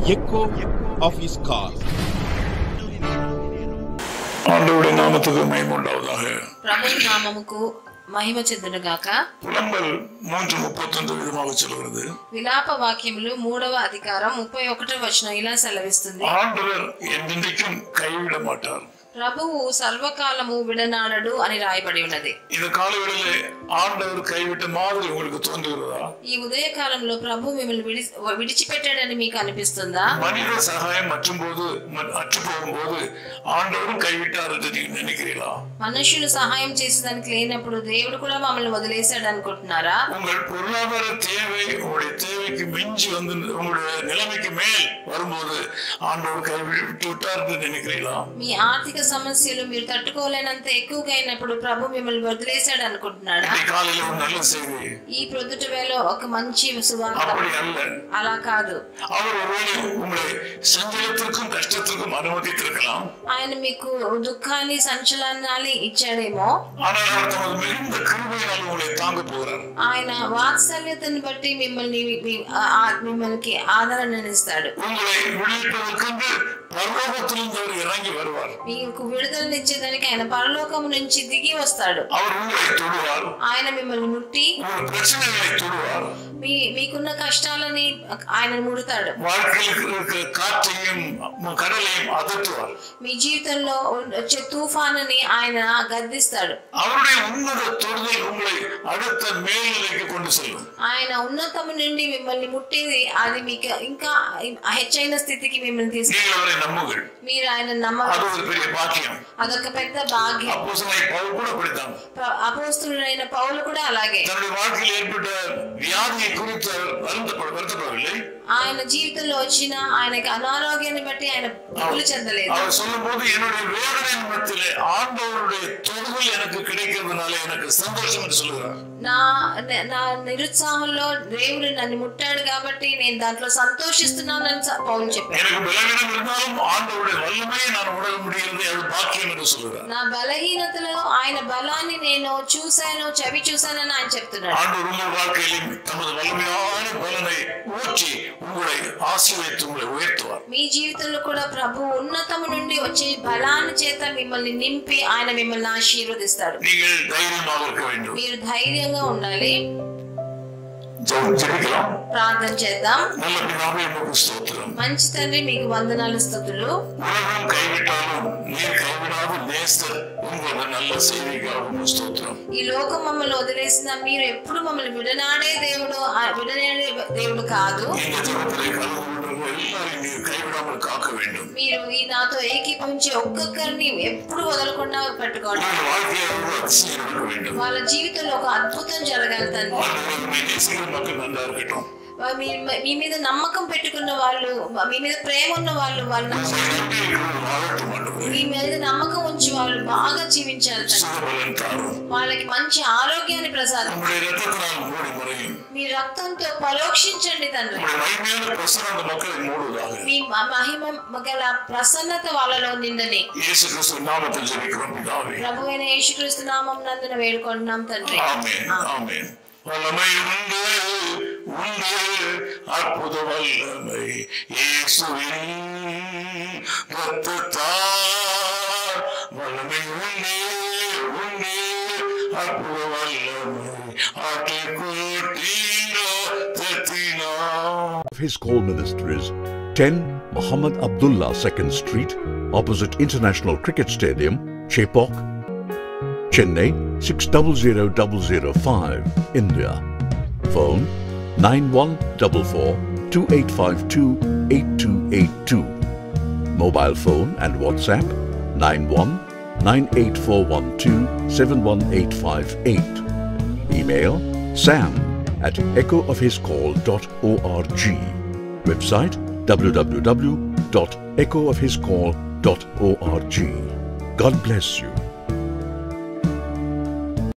echo of his call. ஆண்டவருடைய நாமத்துக்கு மகிமை உண்டாவதாக. ప్రభువు నామముకు మహిమ చెందునుగాక. புலம்பல் 3:31 విధமாக சொல்கிறது. విలాప వాక్యములు 3వ అధికారం 31వ వచనం ఇలా సెలవిస్తుంది. ஆண்டவர் என்றென்றைக்கும் கைவிட மாட்டார். ప్రభువు సర్వకాలము విడనాడడు అని రాయబడి ఉన్నది. இந்த காலவெளியிலே ஆண்டவர் கைவிட்ட மாதிரி உங்களுக்கு தோன்றுகிறதா? ఈ ఉదయ కాలంలో ప్రభు మిమ్మల్ని విడిచిపెట్టాడని మీకు అనిపిస్తుందా? மனித சகாயம் அற்றும்போது ஆண்டவரும் கைவிட்டார் என்று நீங்க நினைக்கிறீங்களா? మనుషులు సహాయం చేసేదానికి లేనప్పుడు దేవుడు కూడా మమ్మల్ని వదిలేశాడు అనుకుంటున్నారా? உங்கள் பொருளாதார தேவை உங்களுடைய தேவைக்கு மிஞ்சி வந்து உங்களுடைய நிலைமைக்கு மேல் வரும்போது ஆண்டவர் கைவிட்டு விட்டார் என்று நினைக்கிறீங்களா? మీ ఆర్థిక సమస్యలు మీరు తట్టుకోలేనంత ఎక్కువగా అయినప్పుడు ప్రభు మిమ్మల్ని వదిలేశాడు అనుకుంటున్నాడా? ఈ ప్రొద్దుట వేళ ఒక మంచి సువార్త అలా కాదు. ఆయన మీకు దుఃఖాన్ని సంచలనాన్ని ఇచ్చాడేమో, ఆయన వాత్సల్యతను బట్టి మిమ్మల్ని ఆదరణనిస్తాడు. మీకు విడుదలనిచ్చేదానికి ఆయన పరలోకము నుంచి దిగి వస్తాడు. ఆయన మిమ్మల్ని ముట్టి మీకున్న కష్టాలని ఆయన ముడతాడు. మీ జీవితంలో వచ్చే తుఫానుని ఆయన గద్దిస్తాడు. ఆయన ఉన్నతము నుండి మిమ్మల్ని ముట్టేది అది మీకు ఇంకా హెచ్చైన స్థితికి మిమ్మల్ని తీసుకెళ్తాడు. మీరు ఆయన అదొక పెద్ద భాగ్యం. అపోస్తలుడైన పౌలు కూడా అలాగే ఆయన జీవితంలో వచ్చిన ఆయనకి అనారోగ్యాన్ని బట్టి ఆయన దిగులు చెందలేదు. నా నిరుత్సాహంలో దేవుడు నన్ను ముట్టాడు కాబట్టి నేను దాంట్లో సంతోషిస్తున్నానని పౌలు చెప్పాడు. నా బలహీనతలో ఆయన బలాన్ని నేను చూశాను, చవి చూశానని ఆయన చెప్తున్నాడు. మీ జీవితంలో కూడా ప్రభు ఉన్నతము నుండి వచ్చే బలాన్ని చేత మిమ్మల్ని నింపి ఆయన మిమ్మల్ని ఆశీర్వదిస్తాడు. మీరు ధైర్యంగా ఉండాలి. ప్రార్థన చేద్దాం. మంచి తండ్రి, మీకు వందనాలు, స్తుతులు. ఈ లోకం మమ్మల్ని వదిలేసిన మీరు ఎప్పుడు మమ్మల్ని విడనాడే దేవుడు కాదు. మీరు ఈ నాతో ఏకీభవించి ఒక్కొక్కరిని ఎప్పుడు వదలకుండా పెట్టుకోండి. వాళ్ళ జీవితంలో ఒక అద్భుతం జరగాలి తండ్రి. మీ మీద నమ్మకం పెట్టుకున్న వాళ్ళు, మీ మీద ప్రేమ ఉన్న వాళ్ళు, మీ మీద నమ్మకం ఉంచి వాళ్ళు బాగా జీవించాలి. వాళ్ళకి మంచి ఆరోగ్యాన్ని ప్రసాదం, మీ రక్తంతో పరోక్షించండి తండ్రి. మీ మహిమ గల ప్రసన్నత వాళ్ళలో నిందని ప్రభువైన యేసుక్రీస్తు నామం నందున వేడుకుంటున్నాం తండ్రి. அற்புத வல்லமை இயேசுவின் இரத்தத்தால் வல்லமை உண்டே அற்புத வல்லமை ஆட்டுக்குட்டியின் இரத்தத்தினால். His Call Ministries, 10 Muhammad Abdullah 2nd Street, opposite International Cricket Stadium, Chepauk, Chennai 600005, India. Phone 914428528282. Mobile phone and WhatsApp 919841271858. Email sam@echoofhiscall.org. Website www.echoofhiscall.org. God bless you.